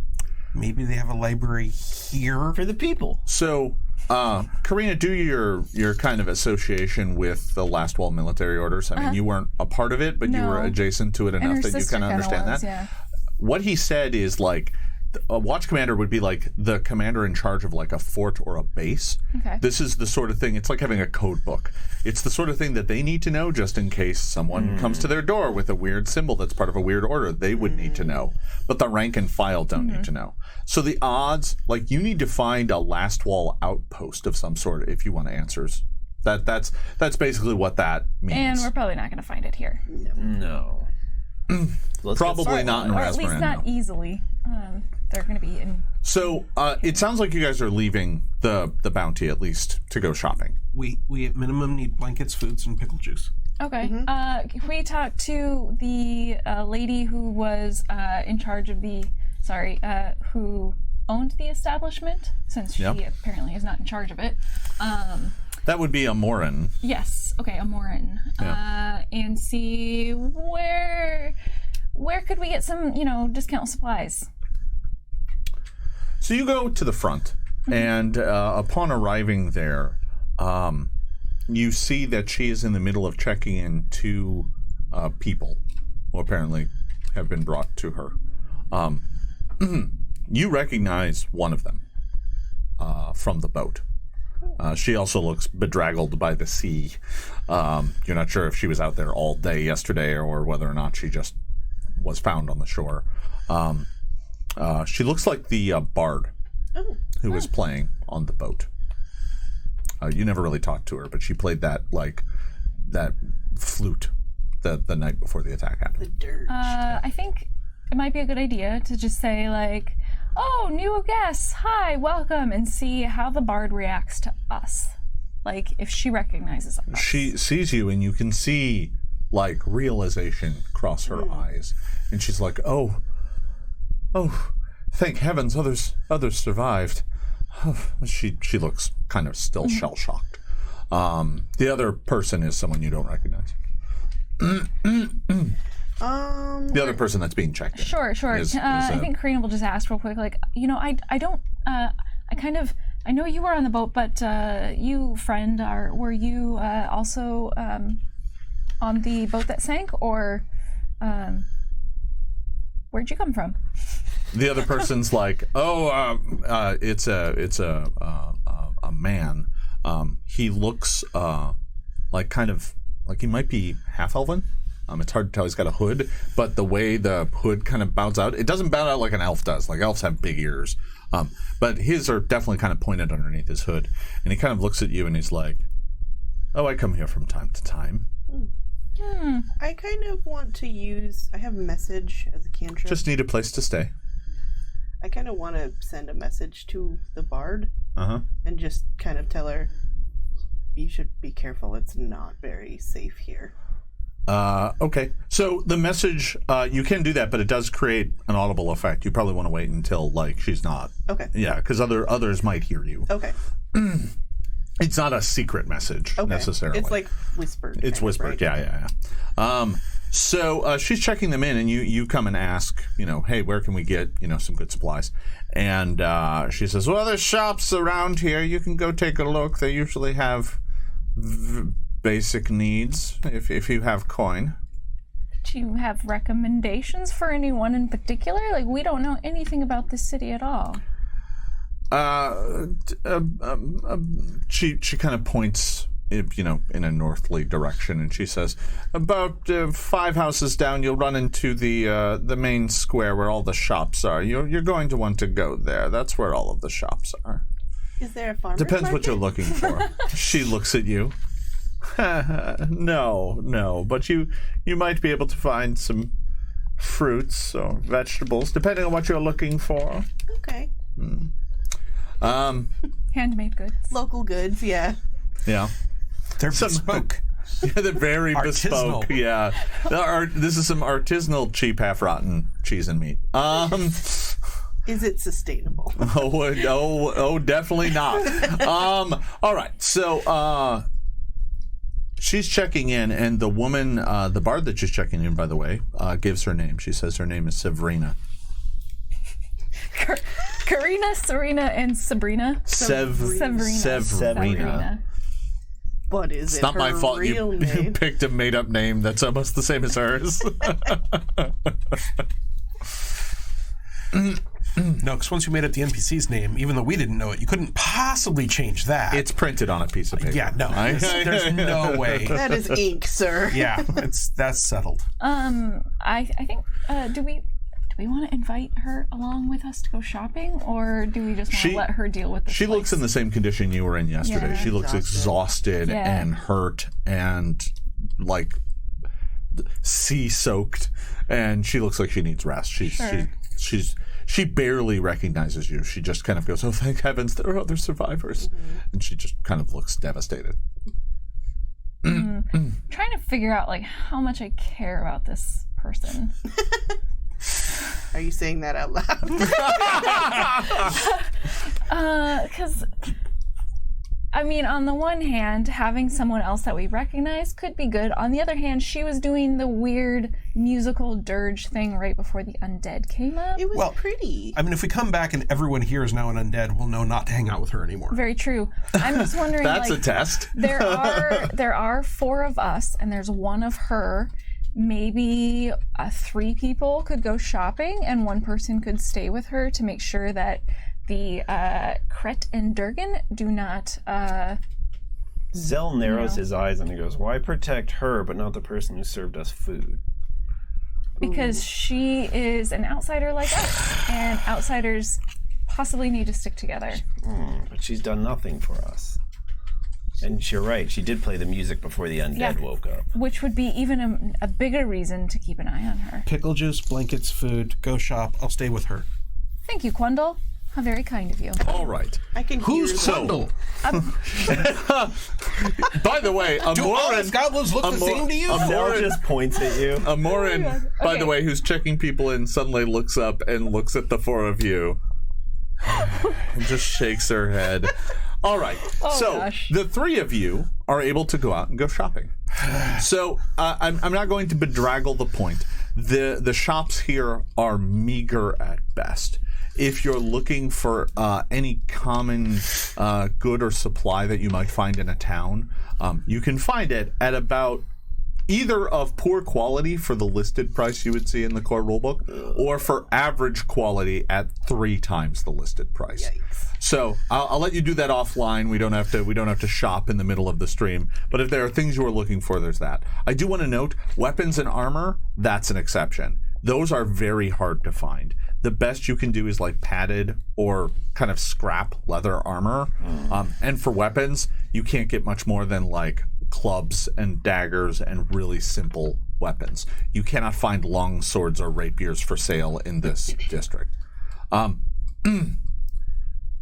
Maybe they have a library here? For the people. So, Carina, do your kind of association with the Last Wall military orders. I mean, you weren't a part of it, but you No. were adjacent to it And enough her that you sister kind of kinda understand was, that. yeah. What he said is like, a watch commander would be like the commander in charge of like a fort or a base. Okay. This is the sort of thing, it's like having a code book. It's the sort of thing that they need to know just in case someone comes to their door with a weird symbol that's part of a weird order. They would need to know. But the rank and file don't need to know. So the odds, like you need to find a last wall outpost of some sort if you want answers. That's basically what that means. And we're probably not going to find it here. No. Probably not in Or at least Rasmussen. not easily. They're going to be in... So it sounds like you guys are leaving the bounty at least to go shopping. We at minimum need blankets, foods, and pickle juice. Okay. Can we talk to the lady who was in charge of the... who owned the establishment, since she apparently is not in charge of it. That would be a Morin. Yes. Okay, a Morin. Yeah. And see where could we get some, discount supplies? So you go to the front, and upon arriving there, you see that she is in the middle of checking in two people who apparently have been brought to her. You recognize one of them from the boat. She also looks bedraggled by the sea. You're not sure if she was out there all day yesterday or whether or not she just was found on the shore. She looks like the bard who was playing on the boat. You never really talked to her, but she played that flute the night before the attack happened. The dirge. I think it might be a good idea to just say, like, oh, new guests, hi, welcome, and see how the bard reacts to us. Like, if she recognizes us. She sees you, and you can see, like, realization cross her eyes. And she's like, oh, thank heavens, others survived. She looks kind of still shell-shocked. The other person is someone you don't recognize. The other person that's being checked in. Sure. I think Carina will just ask real quick, like, I know you were on the boat, but you, friend, were you also on the boat that sank, or where'd you come from? The other person's like, it's a man. He looks like he might be half-elven. It's hard to tell. He's got a hood, but the way the hood kind of bows out, it doesn't bow out like an elf does. Like elves have big ears, but his are definitely kind of pointed underneath his hood. And he kind of looks at you and he's like, "Oh, I come here from time to time." I kind of want to use. I have a message as a cantrip. Just need a place to stay. I kind of want to send a message to the bard, and just kind of tell her, "You should be careful. It's not very safe here." Okay. So the message, you can do that, but it does create an audible effect. You probably want to wait until, like, she's not. Okay. Yeah, because others might hear you. Okay. It's not a secret message, necessarily. It's like whispered. It's whispered, right? Yeah. So she's checking them in, and you come and ask, hey, where can we get, some good supplies? And she says, well, there's shops around here. You can go take a look. They usually have basic needs, if you have coin. Do you have recommendations for anyone in particular? Like, we don't know anything about this city at all. She kind of points, in a northerly direction, and she says, about 5 houses down, you'll run into the main square where all the shops are. You're going to want to go there. That's where all of the shops are. Is there a farmer's Depends market? what you're looking for. She looks at you. No, but you might be able to find some fruits or vegetables, depending on what you're looking for. Okay. Handmade goods. Local goods, yeah. Yeah. They're bespoke. Yeah, they're very bespoke. Yeah. This is some artisanal, cheap, half-rotten cheese and meat. Is it sustainable? Oh, definitely not. All right. So, she's checking in, and the woman, the bard that she's checking in, by the way, gives her name. She says her name is Severina. Carina, Serena, and Sabrina. Severina. But is It's it not her my fault real you name? picked a made-up name that's almost the same as hers. No, because once you made up the NPC's name, even though we didn't know it, you couldn't possibly change that. It's printed on a piece of paper. Yeah, no. There's no way. That is ink, sir. Yeah, that's settled. I think do we want to invite her along with us to go shopping, or do we just want to let her deal with this? She looks in the same condition you were in yesterday. Yeah. She looks exhausted and hurt and like sea soaked, and she looks like she needs rest. She barely recognizes you. She just kind of goes, "Oh, thank heavens, there are other survivors," and she just kind of looks devastated. Trying to figure out like how much I care about this person. Are you saying that out loud? Because I mean, on the one hand, having someone else that we recognize could be good. On the other hand, she was doing the weird musical dirge thing right before the undead came up. It was pretty. I mean, if we come back and everyone here is now an undead, we'll know not to hang out with her anymore. Very true. I'm just wondering. That's a test. There are 4 of us, and there's 1 of her. Maybe 3 people could go shopping, and 1 person could stay with her to make sure that the Kret and Durgan do not. Zell narrows his eyes and he goes, "Why protect her, but not the person who served us food?" Because she is an outsider like us, and outsiders possibly need to stick together. But she's done nothing for us. And you're right, she did play the music before the undead woke up. Which would be even a bigger reason to keep an eye on her. Pickle juice, blankets, food, go shop. I'll stay with her. Thank you, Qundle. How very kind of you. All right. I can Who's hear Qundle? By the way, Do all these goblins look the same to you? Zell just points at you. Amorin, by the way, who's checking people in, suddenly looks up and looks at the 4 of you and just shakes her head. All right. The 3 of you are able to go out and go shopping. So I'm not going to bedraggle the point. The shops here are meager at best. If you're looking for any common good or supply that you might find in a town, you can find it at about either of poor quality for the listed price you would see in the core rulebook, or for average quality at 3 times the listed price. Yikes. So I'll let you do that offline. We don't have to shop in the middle of the stream. But if there are things you are looking for, there's that. I do want to note, weapons and armor, that's an exception. Those are very hard to find. The best you can do is like padded or kind of scrap leather armor. And for weapons, you can't get much more than like clubs and daggers and really simple weapons. You cannot find long swords or rapiers for sale in this district.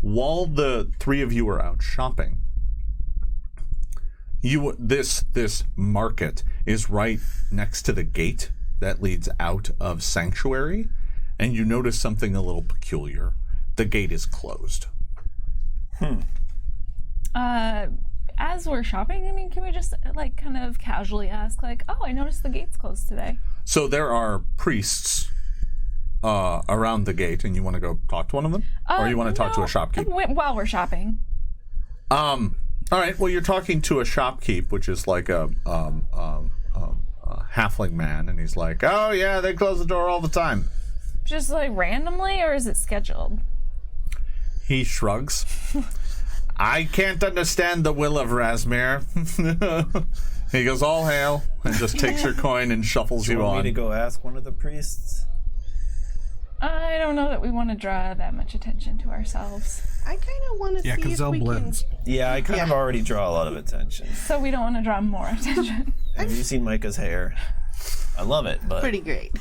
While the 3 of you are out shopping, this market is right next to the gate that leads out of Sanctuary, and you notice something a little peculiar. The gate is closed. As we're shopping, I mean, can we just like kind of casually ask, like, "Oh, I noticed the gate's closed today." So there are priests around the gate, and you want to go talk to one of them, or you want to talk to a shopkeep? While we're shopping. All right. Well, you're talking to a shopkeep, which is like a halfling man, and he's like, "Oh yeah, they close the door all the time." Just like randomly, or is it scheduled? He shrugs. I can't understand the will of Razmir. He goes, "All hail," and just takes your coin and shuffles you Want on. me to go ask one of the priests? I don't know that we want to draw that much attention to ourselves. I kind of want to see because if they'll we blend. Yeah, I kind of already draw a lot of attention. So we don't want to draw more attention. Have you seen Micah's hair? I love it, but pretty great.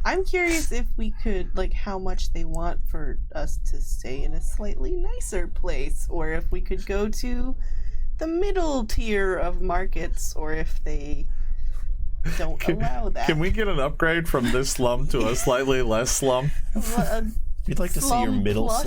I'm curious if we could, like, how much they want for us to stay in a slightly nicer place, or if we could go to the middle tier of markets, or if they don't allow that. Can we get an upgrade from this slum to a slightly less slum? You'd like to see your Slum middle plus?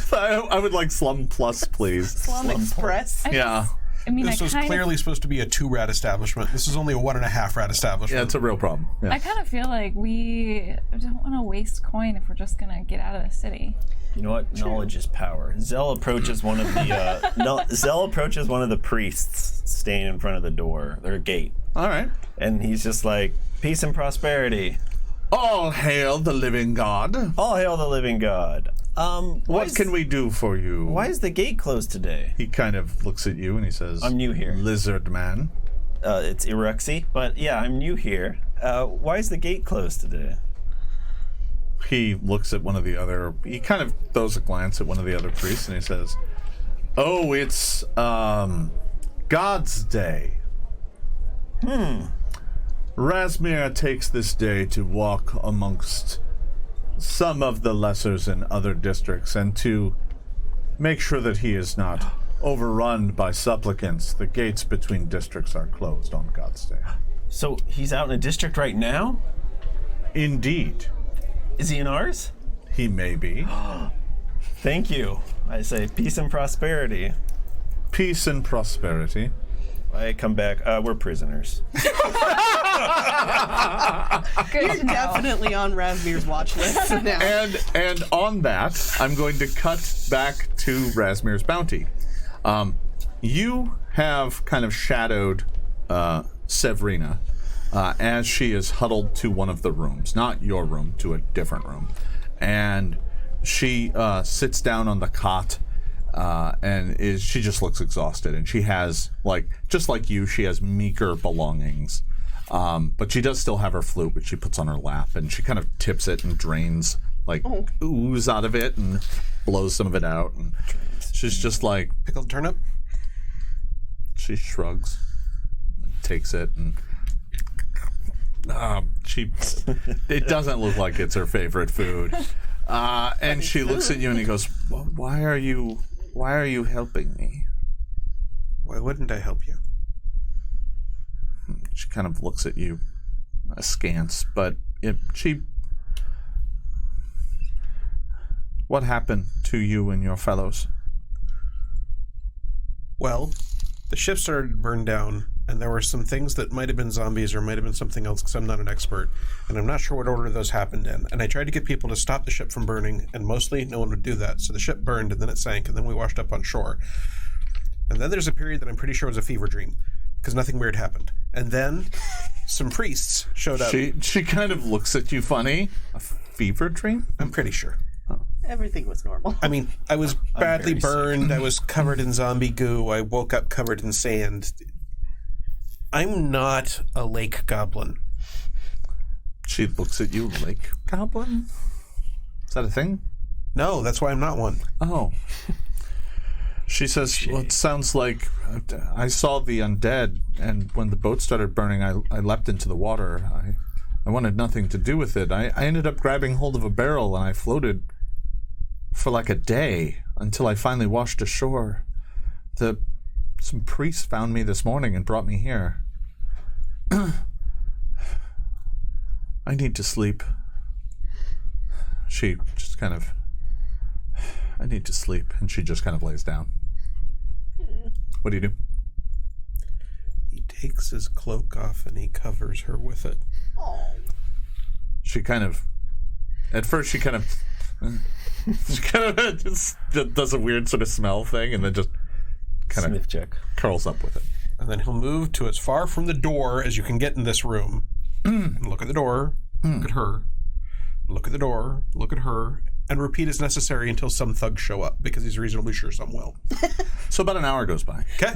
slum? I would like slum plus, please. Slum Express. Yeah. I mean, This was clearly supposed to be a 2-rat establishment. This is only a 1.5-rat establishment. Yeah, it's a real problem. Yeah. I kind of feel like we don't want to waste coin if we're just gonna get out of the city. You know what? Knowledge is power. Zell approaches one of the Zell approaches one of the priests staying in front of the door, their gate, All right. and he's just like, "Peace and prosperity." All hail the living god. All hail the living god. What can we do for you? Why is the gate closed today? He kind of looks at you and he says, I'm new here. Lizard man. It's Eruxy, but yeah, I'm new here. Why is the gate closed today? He looks at one of the other, he kind of throws a glance at one of the other priests and he says, oh, it's, God's Day. Razmir takes this day to walk amongst some of the lessers in other districts and to make sure that he is not overrun by supplicants. The gates between districts are closed on God's Day. So he's out in a district right now? Indeed. Is he in ours? He may be. Thank you. I say peace and prosperity. Peace and prosperity. I come back. We're prisoners. Good You're to know. definitely on Razmir's watch list now. And on that, I'm going to cut back to Razmir's bounty. You have kind of shadowed Severina as she is huddled to one of the rooms, not your room, to a different room. And she sits down on the cot and she just looks exhausted. And she has, just like you, she has meager belongings. But she does still have her flute, which she puts on her lap. And she kind of tips it and drains, ooze out of it and blows some of it out. And she's just like... Pickled turnip? She shrugs, takes it, and it doesn't look like it's her favorite food. And she looks at you and he goes, why are you helping me? Why wouldn't I help you? She kind of looks at you askance, but what happened to you and your fellows? Well, the ship started to burn down, and there were some things that might have been zombies or might have been something else, because I'm not an expert, and I'm not sure what order those happened in. And I tried to get people to stop the ship from burning, and mostly no one would do that. So the ship burned, and then it sank, and then we washed up on shore. And then there's a period that I'm pretty sure was a fever dream, because nothing weird happened. And then some priests showed up. She kind of looks at you funny. A fever dream? I'm pretty sure. Everything was normal. I mean, I was badly very sick. burned. I was covered in zombie goo. I woke up covered in sand. I'm not a lake goblin. She looks at you, lake goblin? Is that a thing? No, that's why I'm not one. Oh. She says, well, it sounds like I saw the undead, and when the boat started burning, I leapt into the water. I wanted nothing to do with it. I ended up grabbing hold of a barrel, and I floated for like a day until I finally washed ashore. Some priests found me this morning and brought me here. I need to sleep. She just kind of... I need to sleep. And she just kind of lays down. What do you do? He takes his cloak off and he covers her with it. She kind of... At first she kind of just does a weird sort of smell thing and then just kind Sniff of check. curls up with it. And then he'll move to as far from the door as you can get in this room. And look at the door, look at her, look at the door, look at her, and repeat as necessary until some thugs show up, because he's reasonably sure some will. So about an hour goes by. Okay.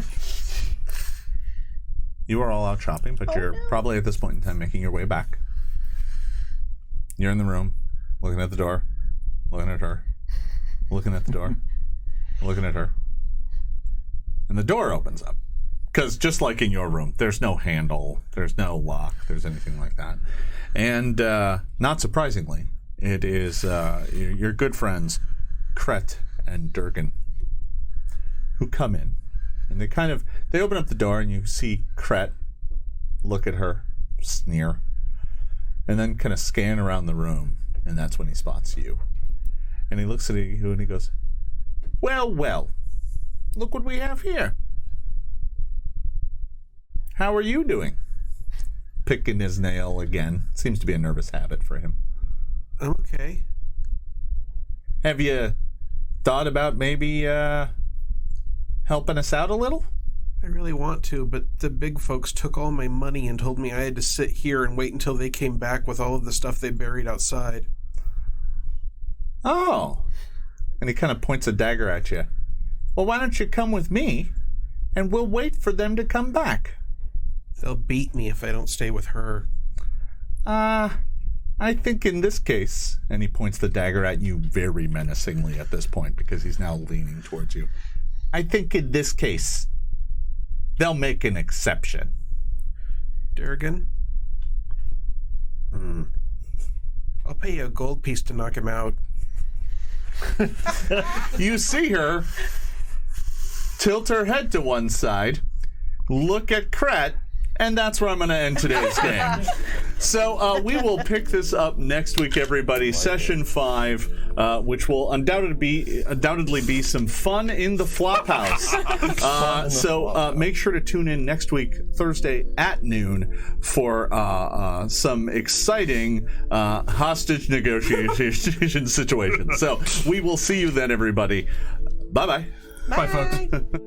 You are all out shopping, but you're probably at this point in time making your way back. You're in the room, looking at the door, looking at her, looking at the door, looking at her. And the door opens up. Because just like in your room, there's no handle, there's no lock, there's anything like that. And not surprisingly, it is your good friends, Kret and Durgan, who come in. And they open up the door and you see Kret look at her, sneer, and then kind of scan around the room. And that's when he spots you. And he looks at you and he goes, well, look what we have here. How are you doing? Picking his nail again. Seems to be a nervous habit for him. Okay. Have you thought about maybe helping us out a little? I really want to, but the big folks took all my money and told me I had to sit here and wait until they came back with all of the stuff they buried outside. Oh. And he kind of points a dagger at you. Well, why don't you come with me, and we'll wait for them to come back. They'll beat me if I don't stay with her. I think in this case, and he points the dagger at you very menacingly at this point because he's now leaning towards you. I think in this case, they'll make an exception. Durgan? I'll pay you a gold piece to knock him out. You see her tilt her head to one side, look at Kret, and that's where I'm going to end today's game. So we will pick this up next week, everybody. Session 5, which will undoubtedly be some fun in the Flophouse. So make sure to tune in next week, Thursday at noon, for some exciting hostage negotiation situations. So we will see you then, everybody. Bye-bye. Bye. Bye, folks.